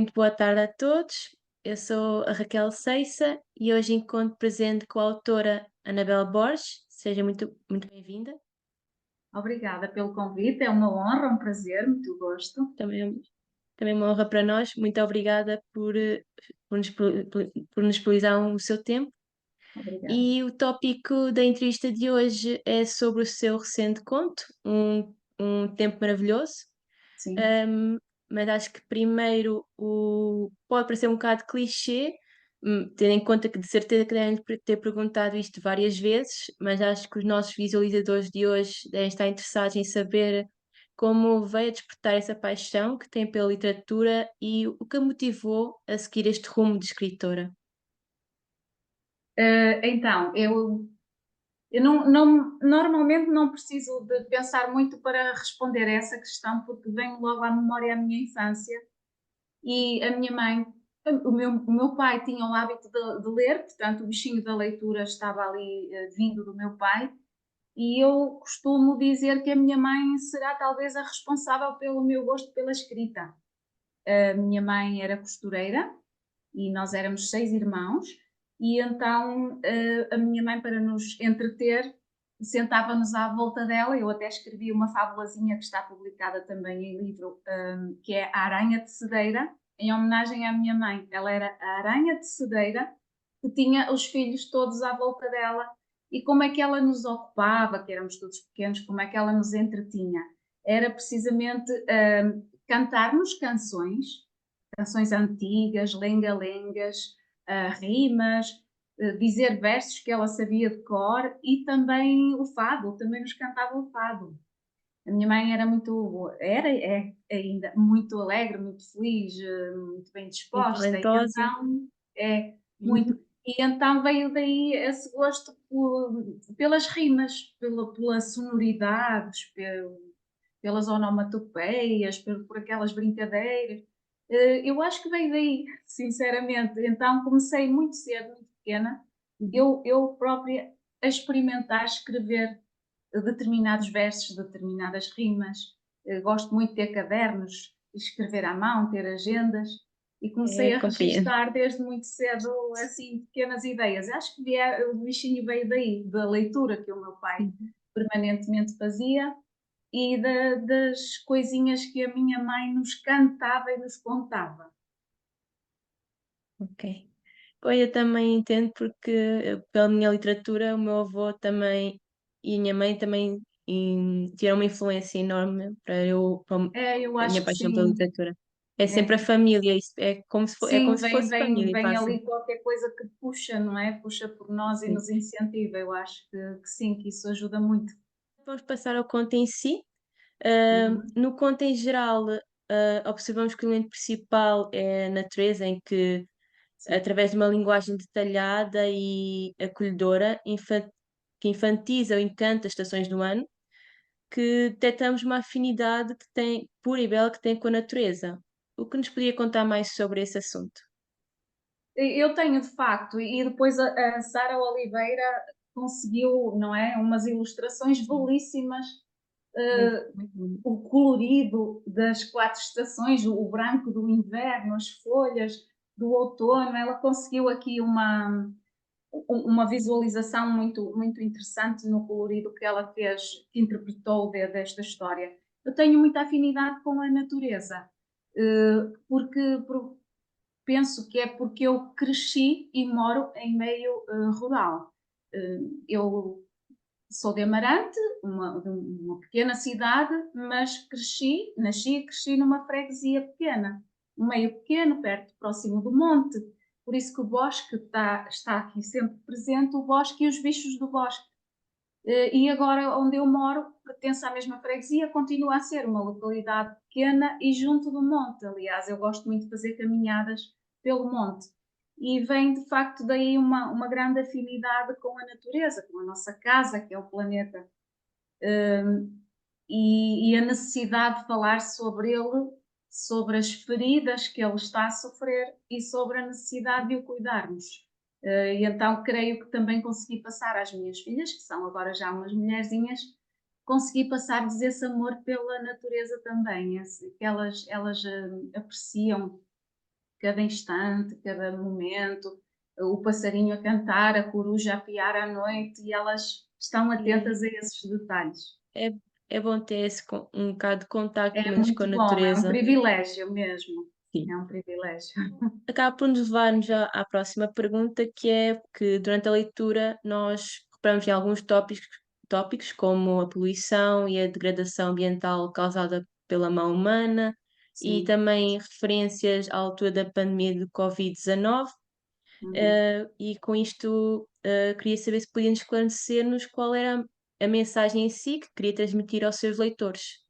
Muito boa tarde a todos. Eu sou a Raquel Ceissa e hoje encontro presente com a autora Anabela Borges. Seja muito bem-vinda. Obrigada pelo convite, é uma honra, um prazer, muito gosto. Também, também uma honra para nós. Muito obrigada por nos disponibilizar o seu tempo. Obrigada. E o tópico da entrevista de hoje é sobre o seu recente conto, Um Tempo Maravilhoso. Sim. Hum, mas acho que primeiro pode parecer um bocado clichê, tendo em conta que de certeza que devem ter perguntado isto várias vezes, mas acho que os nossos visualizadores de hoje devem estar interessados em saber como veio a despertar essa paixão que tem pela literatura e o que a motivou a seguir este rumo de escritora. Então, eu normalmente não preciso de pensar muito para responder a essa questão, porque vem logo à memória a minha infância e a minha mãe, o meu pai tinha o hábito de ler, portanto o bichinho da leitura estava ali vindo do meu pai, e eu costumo dizer que a minha mãe será talvez a responsável pelo meu gosto pela escrita. A minha mãe era costureira e nós éramos 6 irmãos, e então a minha mãe, para nos entreter, sentava-nos à volta dela. Eu até escrevi uma fábulazinha que está publicada também em livro, que é A Aranha de Cedeira, em homenagem à minha mãe. Ela era a aranha de cedeira que tinha os filhos todos à volta dela. E como é que ela nos ocupava, que éramos todos pequenos, como é que ela nos entretinha? Era precisamente cantar-nos canções antigas, lenga-lengas, rimas, dizer versos que ela sabia de cor, e também o fado, também nos cantava o fado. A minha mãe era é ainda muito alegre, muito feliz, muito bem Muito disposta, e talentosa. então é muito. Uhum. E então veio daí esse gosto pelas rimas, pela sonoridades, pelas onomatopeias, por aquelas brincadeiras. Eu acho que veio daí, sinceramente. Então comecei muito cedo, muito pequena, Uhum. eu própria a experimentar escrever determinados versos, determinadas rimas. Gosto muito de ter cadernos, escrever à mão, ter agendas, e comecei a Compreendo. registar desde muito cedo assim pequenas ideias. Acho que o bichinho veio daí, da leitura que o meu pai Uhum. permanentemente fazia, e das coisinhas que a minha mãe nos cantava e nos contava. Ok. Pois eu também entendo porque pela minha literatura o meu avô também e a minha mãe também tiveram uma influência enorme para Eu a minha acho que paixão pela sim. literatura. É sempre a É. família, isso é como Sim, se fosse família vem quase. ali qualquer coisa que puxa, não é? Puxa por nós e Sim. nos incentiva. Eu acho que sim, que isso ajuda muito. Vamos passar ao conto em si. Uhum. No conto em geral, observamos que o elemento principal é a natureza, em que Sim. através de uma linguagem detalhada e acolhedora, que infantiliza ou encanta as estações do ano, que detectamos uma afinidade que tem, pura e bela, que tem com a natureza. O que nos podia contar mais sobre esse assunto? Eu tenho de facto, e depois a Sara Oliveira conseguiu, não é? Umas ilustrações Sim, belíssimas, muito, eh, muito bom. o colorido das 4 estações, o branco do inverno, as folhas do outono. Ela conseguiu aqui uma visualização muito, muito interessante no colorido que ela fez, que interpretou desta história. Eu tenho muita afinidade com a natureza, porque penso que é porque eu cresci e moro em meio rural. Eu sou de Amarante, de uma pequena cidade, mas nasci e cresci numa freguesia pequena, um meio pequeno, perto, próximo do monte. Por isso que o bosque está aqui sempre presente, o bosque e os bichos do bosque. E agora, onde eu moro, pertence à mesma freguesia, continua a ser uma localidade pequena e junto do monte. Aliás, eu gosto muito de fazer caminhadas pelo monte. E vem de facto daí uma grande afinidade com a natureza, com a nossa casa, que é o planeta, e a necessidade de falar sobre ele, sobre as feridas que ele está a sofrer e sobre a necessidade de o cuidarmos. E então creio que também consegui passar às minhas filhas, que são agora já umas mulherzinhas, consegui passar-lhes esse amor pela natureza também, que elas apreciam. cada instante, cada momento, o passarinho a cantar, a coruja a piar à noite, e elas estão E atentas a esses detalhes. é é bom ter esse um bocado de contacto, É pelo menos com a muito bom, é um natureza. privilégio mesmo, Sim. é um privilégio. Acaba por nos levar-nos já à próxima pergunta, que é que durante a leitura nós reparamos em alguns tópicos como a poluição e a degradação ambiental causada pela mão humana e Sim, também referências à altura da pandemia do Covid-19. uhum. E com isto, queria saber se podiam esclarecer-nos qual era a mensagem em si que queria transmitir aos seus leitores.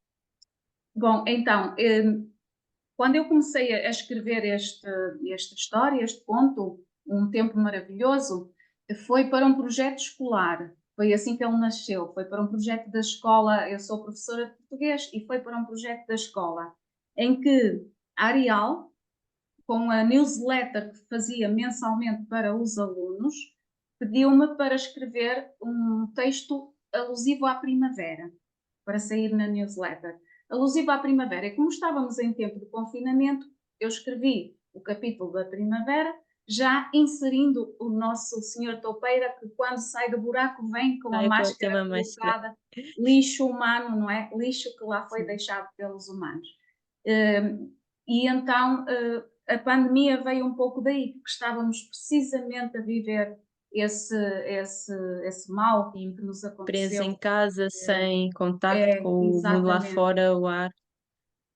Bom, então, quando eu comecei a escrever esta história, este conto, Um Tempo Maravilhoso, foi para um projeto escolar. Foi assim que ele nasceu. Foi para um projeto da escola. Eu sou professora de português e foi para um projeto da escola, em que a Arial, com a newsletter que fazia mensalmente para os alunos, pediu-me para escrever um texto alusivo à primavera, para sair na newsletter. Alusivo à primavera. E como estávamos em tempo de confinamento, eu escrevi o capítulo da primavera, já inserindo o nosso senhor toupeira, que quando sai do buraco vem com a Ah, eu tenho máscara uma máscara. colocada, lixo humano, não é? Lixo que lá foi Sim. deixado pelos humanos. E então a pandemia veio um pouco daí, porque estávamos precisamente a viver esse mal Sim, que nos presa em aconteceu. casa, sem contacto É, com o mundo lá exatamente. fora, o ar.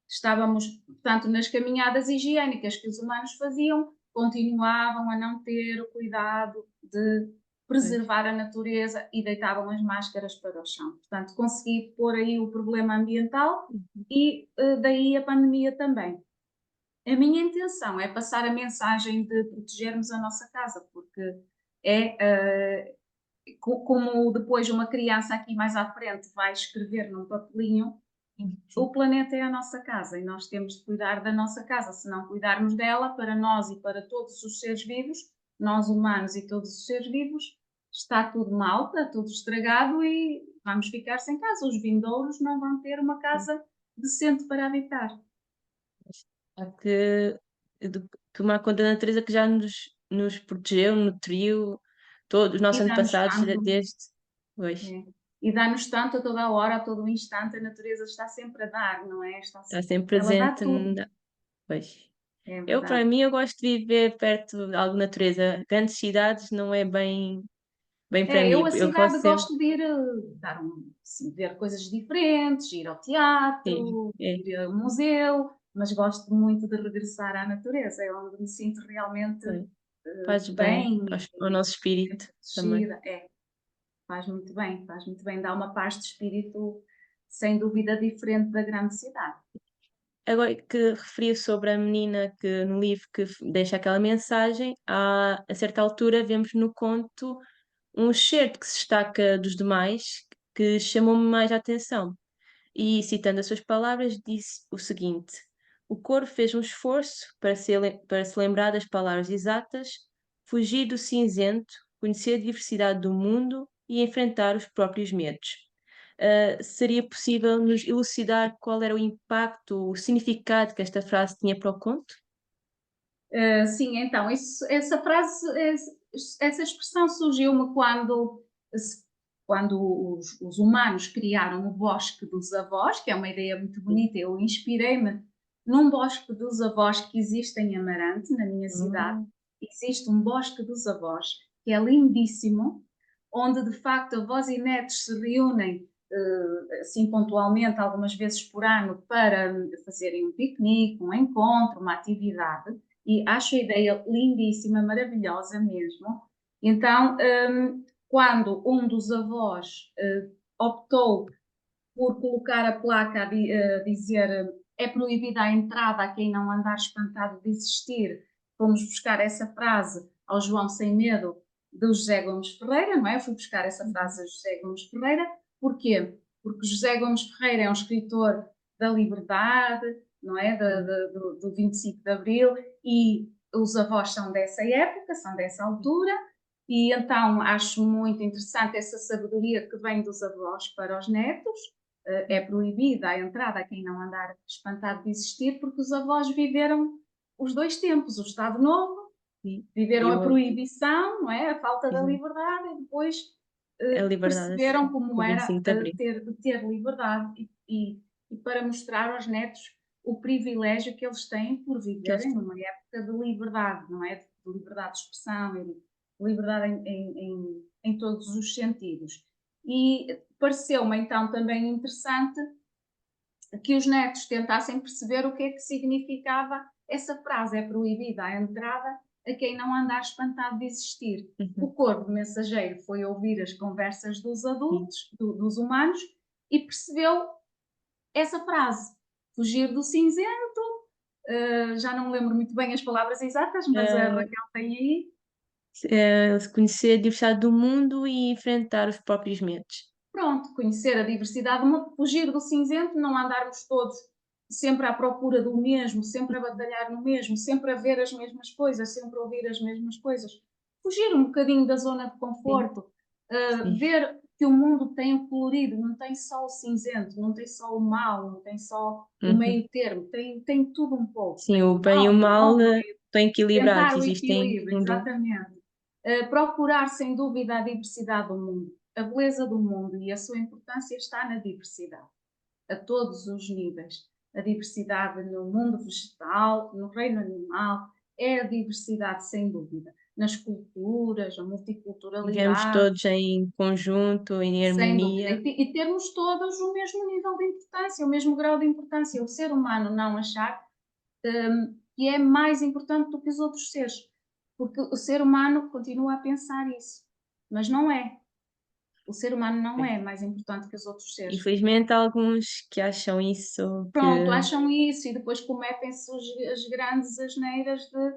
Estávamos, portanto, nas caminhadas higiênicas que os humanos faziam, continuavam a não ter o cuidado de Pois. preservar a natureza e deitavam as máscaras para o chão. Portanto, consegui pôr aí o problema ambiental Uhum. e daí a pandemia também. A minha intenção é passar a mensagem de protegermos a nossa casa, porque é como depois uma criança aqui mais à frente vai escrever num papelinho, o Sim, planeta é a nossa casa e nós temos de cuidar da nossa casa. Se não cuidarmos dela, para nós e para todos os seres vivos, nós humanos e todos os seres vivos, está tudo mal, está tudo estragado e vamos ficar sem casa. Os vindouros não vão ter uma sim. casa decente para habitar. Há de tomar conta da natureza que já nos protegeu, nutriu, todos os E nossos dá-nos antepassados tanto, desde pois, é, e dá-nos tanto a toda a hora, a todo o instante, a natureza está sempre a dar, não é? está sempre Ela dá presente tudo, na pois. é Eu, para verdade. mim, eu gosto de viver perto de alguma natureza. Grandes cidades não é bem para É, eu mim. a Eu gosto cidade sempre gosto de ir dar assim, ver coisas diferentes, ir ao sim, teatro, é, ir ao museu, mas gosto muito de regressar à natureza, é onde me sinto realmente pois. Faz bem bem ao nosso e espírito também. protegida. É, faz muito bem, dá uma paz de espírito sem dúvida diferente da grande cidade. Agora que referiu sobre a menina que no livro que deixa aquela mensagem, a certa altura vemos no conto um excerto que se destaca dos demais, que chamou-me mais a atenção. E, citando as suas palavras, disse o seguinte: O coro fez um esforço para se lembrar das palavras exatas, fugir do cinzento, conhecer a diversidade do mundo e enfrentar os próprios medos. Seria possível nos elucidar qual era o impacto, o significado que esta frase tinha para o conto? Sim, então, essa frase, essa expressão surgiu-me quando os humanos criaram o Bosque dos Avós, que é uma ideia muito Sim. bonita. Eu inspirei-me num Bosque dos Avós que existe em Amarante, na minha cidade. Hum, Existe um Bosque dos Avós que é lindíssimo, onde de facto avós e netos se reúnem assim pontualmente, algumas vezes por ano, para fazerem um piquenique, um encontro, uma atividade e acho a ideia lindíssima, maravilhosa mesmo. Então, quando um dos avós optou por colocar a placa a dizer é proibida a entrada a quem não andar espantado de existir, fomos buscar essa frase ao João Sem Medo do José Gomes Ferreira, não é? Eu fui buscar essa uhum. frase a José Gomes Ferreira, porquê? Porque José Gomes Ferreira é um escritor da liberdade, não é? Sim, Do 25 de Abril, e os avós são dessa época, são dessa sim. altura, e então acho muito interessante essa sabedoria que vem dos avós para os netos, é proibida a entrada a quem não andar espantado de existir, porque os avós viveram os dois tempos, o Estado Novo, sim. viveram E a o proibição, não é? A falta da exato, liberdade e depois a liberdade, perceberam com como o era 25 de Abril. ter liberdade e para mostrar aos netos o privilégio que eles têm por Que eles viverem numa época de liberdade, não é? De liberdade de expressão e de liberdade em todos os sentidos. E pareceu-me então também interessante que os netos tentassem perceber o que é que significava essa frase: é proibida a entrada a quem não andar espantado de existir. O uhum, corvo mensageiro foi ouvir as conversas dos sim. adultos, dos humanos, e percebeu essa frase: fugir do cinzento. Já não me lembro muito bem as palavras exatas, mas a Ah, Raquel tem aí. conhecer a diversidade do mundo e enfrentar os próprios medos. Pronto, conhecer a diversidade do mundo, fugir do cinzento, não andarmos todos sempre à procura do mesmo, sempre a batalhar no mesmo, sempre a ver as mesmas coisas, sempre a ouvir as mesmas coisas. Fugir um bocadinho da zona de Sim, conforto, sim. ver que o mundo tem o colorido, não tem só o cinzento, não tem só o mal, não tem só o Uhum. meio termo, tem tudo um pouco. Sim, Tem o o bem e mal o e o mal, bom no meio, estão equilibrados, tentar o existem equilíbrio, um do exatamente. Procurar, sem dúvida, a diversidade do mundo. A beleza do mundo e a sua importância está na diversidade, a todos os níveis. A diversidade no mundo vegetal, no reino animal, é a diversidade, sem dúvida. Nas culturas, a vivemos multiculturalidade, todos em conjunto, em sem dúvida. harmonia. E termos todos o mesmo nível de importância, o mesmo grau de importância. O ser humano não achar que é mais importante do que os outros seres. Porque o ser humano continua a pensar isso. Mas não é. O ser humano não é mais importante que os outros seres. Infelizmente há alguns que acham isso Pronto, que acham isso e depois cometem-se as grandes asneiras de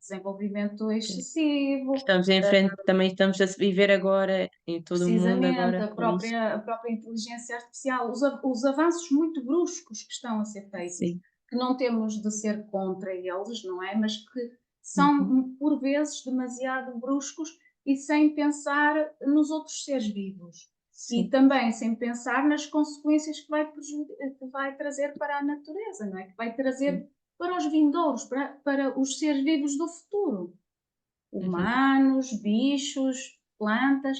desenvolvimento excessivo, estamos em frente também estamos a viver agora em todo o mundo precisamente agora com isso. a própria inteligência artificial, os avanços muito bruscos que estão a ser feitos, Sim. que não temos de ser contra eles, não é? Mas que são, Uhum. por vezes, demasiado bruscos e sem pensar nos outros seres vivos. E Sim. também sem pensar nas consequências que vai trazer para a natureza, não é? Que vai trazer Sim. para os vindouros, para os seres vivos do futuro. Uhum. Humanos, bichos, plantas,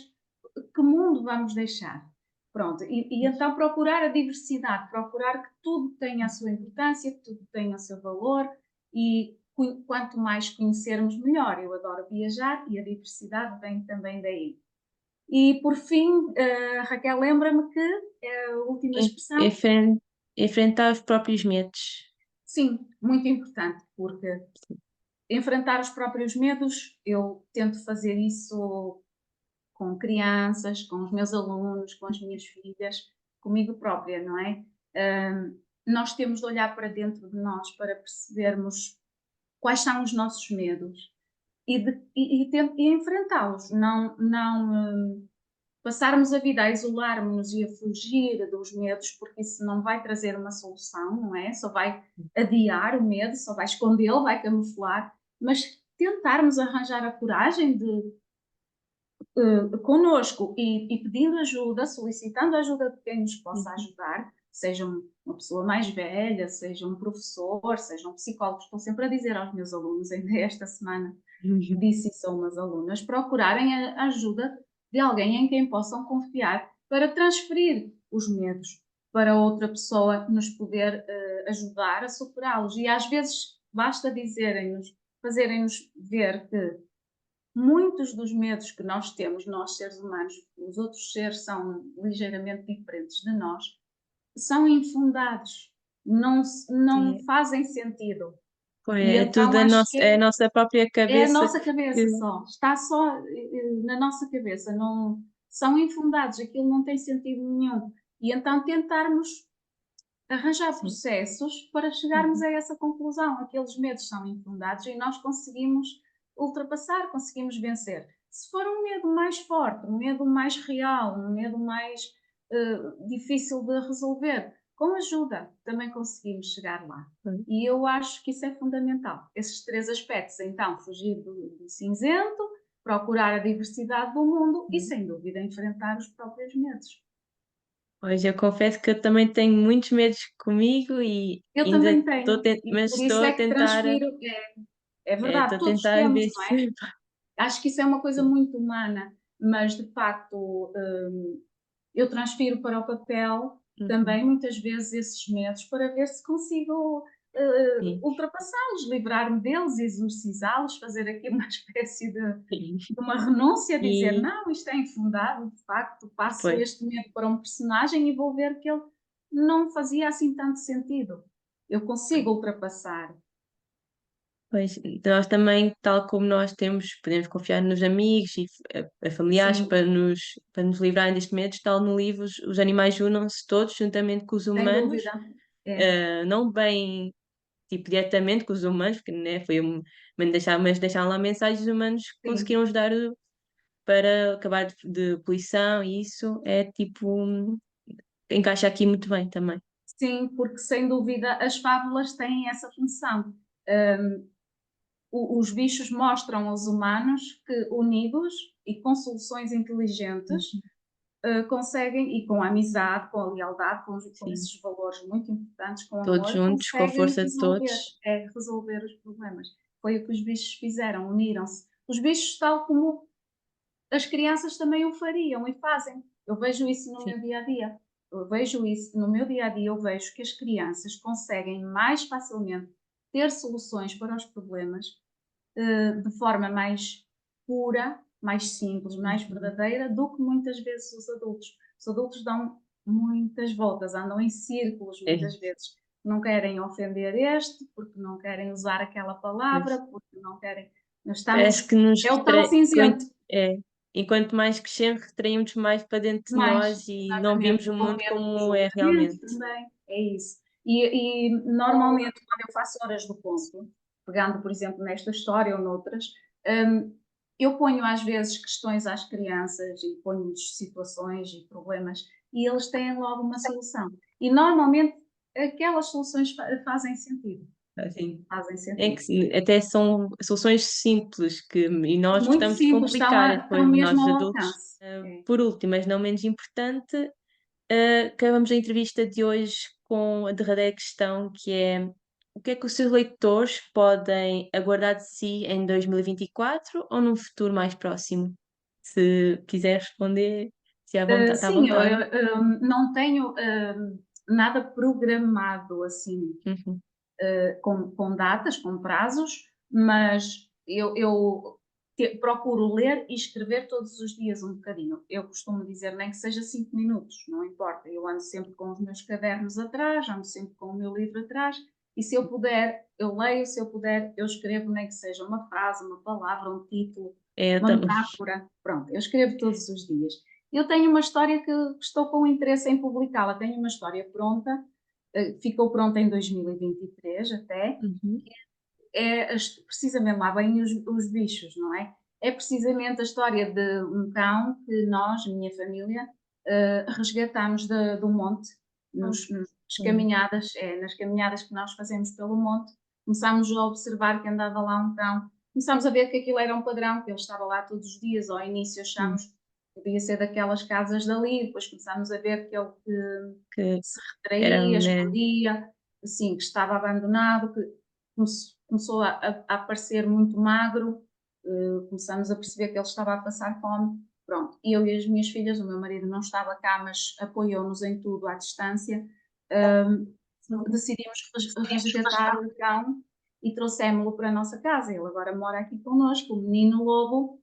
que mundo vamos deixar? Pronto, e então procurar a diversidade, procurar que tudo tenha a sua importância, que tudo tenha o seu valor e quanto mais conhecermos melhor. Eu adoro viajar e a diversidade vem também daí. E por fim, Raquel, lembra-me que a última En expressão, enfrentar os próprios medos. sim, muito importante, porque enfrentar os próprios medos, eu tento fazer isso com crianças, com os meus alunos, com as minhas filhas, comigo própria, não é? Nós temos de olhar para dentro de nós para percebermos quais são os nossos medos e enfrentá-los, não passarmos a vida a isolarmos-nos e a fugir dos medos, porque isso não vai trazer uma solução, não é? Só vai adiar o medo, só vai escondê-lo, vai camuflar, mas tentarmos arranjar a coragem de connosco e pedindo ajuda, solicitando ajuda de quem nos possa Uhum. ajudar, seja uma pessoa mais velha, seja um professor, seja um psicólogo. Estou sempre a dizer aos meus alunos, ainda esta semana Uhum. disse isso a umas alunas, procurarem a ajuda de alguém em quem possam confiar para transferir os medos para outra pessoa nos poder ajudar a superá-los. E às vezes basta dizerem-nos, fazerem-nos ver que muitos dos medos que nós temos, nós seres humanos, os outros seres são ligeiramente diferentes de nós, são infundados, não Sim. fazem sentido. Pois, E é tudo então acho que é a nossa própria é a cabeça nossa que cabeça só, está só na nossa cabeça, não são infundados, aquilo não tem sentido nenhum. E então tentarmos arranjar sim. processos para chegarmos Uhum. a essa conclusão. Aqueles medos são infundados e nós conseguimos ultrapassar, conseguimos vencer. Se for um medo mais forte, um medo mais real, um medo mais difícil de resolver, com ajuda também conseguimos chegar lá. Pois. E eu acho que isso é fundamental. Esses três aspectos, então, fugir do cinzento, procurar a diversidade do mundo e, Uhum. sem dúvida, enfrentar os próprios medos. Pois eu confesso que eu também tenho muitos medos comigo e Eu ainda também estou, tenho, e mas por isso estou a é que tentar, transfiro, é estou verdade, a todos tentar temos, ver não se. é? Acho que isso é uma coisa muito humana, mas de facto, eu transfiro para o papel Uhum, também muitas vezes esses medos para ver se consigo sim, ultrapassá-los, livrar-me deles, exorcizá-los, fazer aqui uma espécie sim. de uma renúncia, dizer E não, isto é infundado, de facto, passo pois, este medo para um personagem e vou ver que ele não fazia assim tanto sentido. Eu consigo ultrapassar. pois, nós também, tal como nós temos, podemos confiar nos amigos e a familiares Sim, para nos livrarem deste medo, tal no livro, os animais junam-se todos juntamente com os sem humanos, dúvida. É. não bem tipo diretamente com os humanos, porque né, mas deixaram lá mensagens, os humanos Sim, conseguiram ajudar para acabar de poluição e isso é tipo, encaixa aqui muito bem também. sim, porque sem dúvida as fábulas têm essa função. Hum, os bichos mostram aos humanos que unidos e com soluções inteligentes Uhum. conseguem, e com a amizade, com a lealdade, com Sim, esses valores muito importantes, com todos amor, juntos, com a conseguem força de resolver, todos. resolver os problemas. Foi o que os bichos fizeram, uniram-se. Os bichos, tal como as crianças também o fariam e fazem. Eu vejo isso no Sim, meu dia a dia. Eu vejo isso no meu dia a dia. Eu vejo que as crianças conseguem mais facilmente ter soluções para os problemas de forma mais pura, mais simples, mais uhum. verdadeira do que muitas vezes os adultos. Os adultos dão muitas voltas, andam em círculos É, muitas vezes. Não querem ofender este, porque não querem usar aquela palavra, pois. porque não querem. Nós Parece estamos. que nos É o tal cinzento. enquanto mais crescemos, retraímos mais para dentro de Mais, nós e não vimos exatamente, o com mundo medo do como é julgamento realmente. também, é isso. E normalmente quando eu faço horas do conto, pegando por exemplo nesta história ou noutras, eu ponho às vezes questões às crianças e ponho-lhes situações e problemas e eles têm logo uma solução. E normalmente aquelas soluções fazem sentido, Assim, fazem é sentido. que até são soluções simples e nós Muito gostamos de simples, complicar e estão depois mesmo nós os ao adultos. alcance. É. Por último, mas não menos importante, acabamos a entrevista de hoje com a derradeira questão que é o que é que os seus leitores podem aguardar de si em 2024 ou num futuro mais próximo? Se quiser responder, se à vontade, está à Sim, vontade. não tenho nada programado assim, Uhum. com datas, com prazos, mas eu procuro ler e escrever todos os dias um bocadinho. Eu costumo dizer, nem que seja 5 minutos, não importa. Eu ando sempre com os meus cadernos atrás, ando sempre com o meu livro atrás, e se eu puder, eu leio, se eu puder, eu escrevo, nem que seja uma frase, uma palavra, um título, É, eu uma também. metáfora. Pronto, eu escrevo todos os dias. Eu tenho uma história que estou com interesse em publicá-la. Tenho uma história pronta, ficou pronta em 2023 até, Uhum. precisamente lá vêm os bichos, não é? É precisamente a história de um cão que nós, minha família, resgatámos do monte, Ah, sim. nas caminhadas que nós fazemos pelo monte, começámos a observar que andava lá um cão, começámos a ver que aquilo era um padrão, que ele estava lá todos os dias, ao início Hum. achámos que podia ser daquelas casas dali, depois começámos a ver que ele Que se era, retraía, né? escondia, assim, que estava abandonado, que começou a aparecer muito magro, começamos a perceber que ele estava a passar fome. Pronto, eu e as minhas filhas, o meu marido não estava cá, mas apoiou-nos em tudo à distância. Decidimos resgatar o cão e trouxemos-lo para a nossa casa. Ele agora mora aqui connosco, o menino lobo.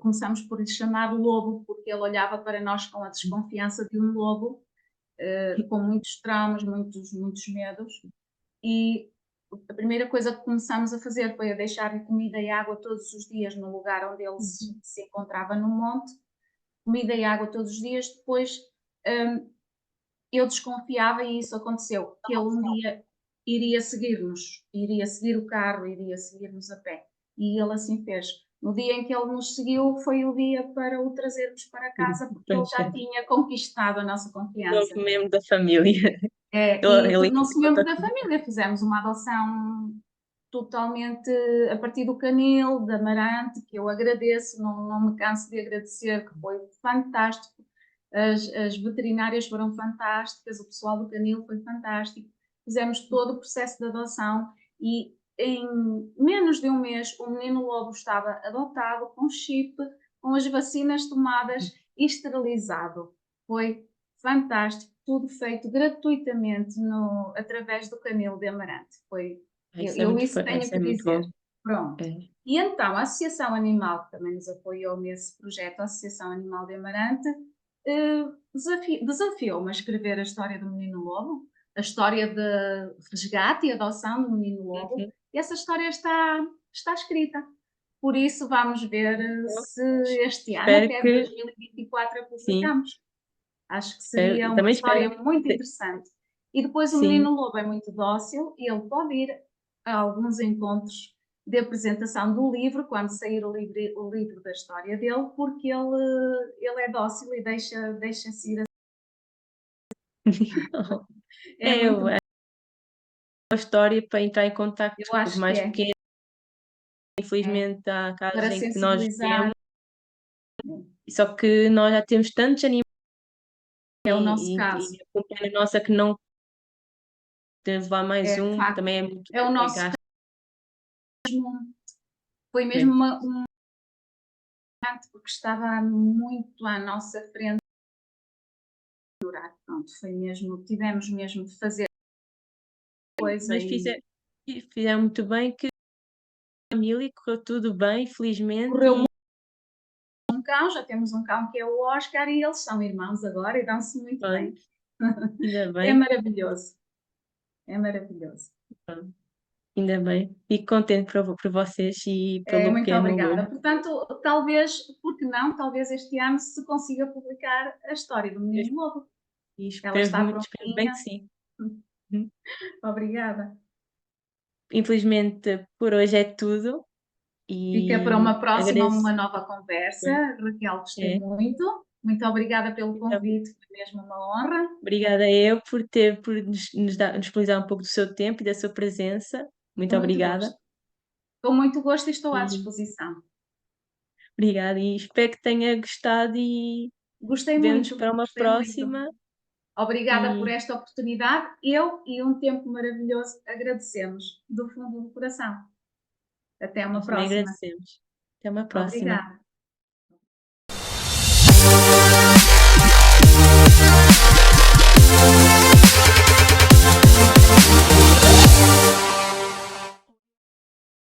Começamos por lhe chamar Lobo, porque ele olhava para nós com a desconfiança de um lobo, com muitos traumas, muitos medos. E a primeira coisa que começámos a fazer foi a deixar-lhe comida e água todos os dias no lugar onde ele Uhum. se encontrava no monte, comida e água todos os dias. Depois eu desconfiava, e isso aconteceu, que ele um dia iria seguir o carro, iria seguir-nos a pé. E ele assim fez. No dia em que ele nos seguiu, foi o dia para o trazermos para casa, porque ele Pois já é. tinha conquistado a nossa Novo confiança. membro da família. E Ele tornou-se membro encontra. da família. Fizemos uma adoção totalmente a partir do canil, da Amarante, que eu agradeço, não me canso de agradecer, que foi fantástico. as veterinárias foram fantásticas, o pessoal do canil foi fantástico, fizemos todo o processo de adoção e em menos de um mês o menino lobo estava adotado, com chip, com as vacinas tomadas e esterilizado. Foi fantástico, tudo feito gratuitamente através do canil de Amarante. Isso é Eu muito, isso tenho isso é que muito dizer. bom. Pronto. É. E então, a Associação Animal, que também nos apoiou nesse projeto, a Associação Animal de Amarante, desafiou-me a escrever a história do Menino Lobo, a história de resgate e adoção do Menino Lobo, Uhum. e essa história está escrita. Por isso, vamos ver Eu se este ano, espero até que 2024, a sim. publicamos. Acho que seria uma Também espero história muito que interessante. E depois o sim. Menino Lobo é muito dócil e ele pode ir a alguns encontros de apresentação do livro, quando sair o livro da história dele, porque ele é dócil e deixa-se ir. É É muito bom. uma história para entrar em contacto Eu com os acho que mais é. pequenos. É. Infelizmente há casos Para em que nós sensibilizar, vemos, só que nós já temos tantos animais é o nosso e caso. a companhia nossa que não tem de levar mais É, de um, facto, também é muito é o nosso gasto. caso. Foi mesmo É. porque estava muito à nossa frente. Pronto, foi mesmo, tivemos mesmo de fazer coisa Mas e fizeram muito bem, que a família correu tudo bem, felizmente, correu e muito. Um cão, já temos um cão que é o Oscar e eles são irmãos agora e dão-se muito bem. pronto, ainda É bem, maravilhoso, é maravilhoso. pronto, ainda bem. Fico contente por vocês e É, pelo muito pequeno obrigada. lobo. Portanto, talvez, porque não, talvez este ano se consiga publicar a história do Menino Lobo. E Ela está espero bem que prontinha. sim. Uhum. Obrigada. Infelizmente, por hoje é tudo Fica para e uma próxima, uma agradeço. nova conversa. Raquel, gostei É, muito. Muito obrigada pelo então, convite, foi mesmo uma honra. obrigada eu por nos disponibilizar um pouco do seu tempo e da sua presença. Com Muito muito obrigada. gosto. Com muito gosto e estou à E disposição. obrigada e espero que tenha gostado e vemo-nos para uma Gostei muito. próxima Obrigada por e esta oportunidade. Eu e um tempo maravilhoso agradecemos do fundo do coração. Até uma nós também próxima. agradecemos. Até uma próxima. Obrigada.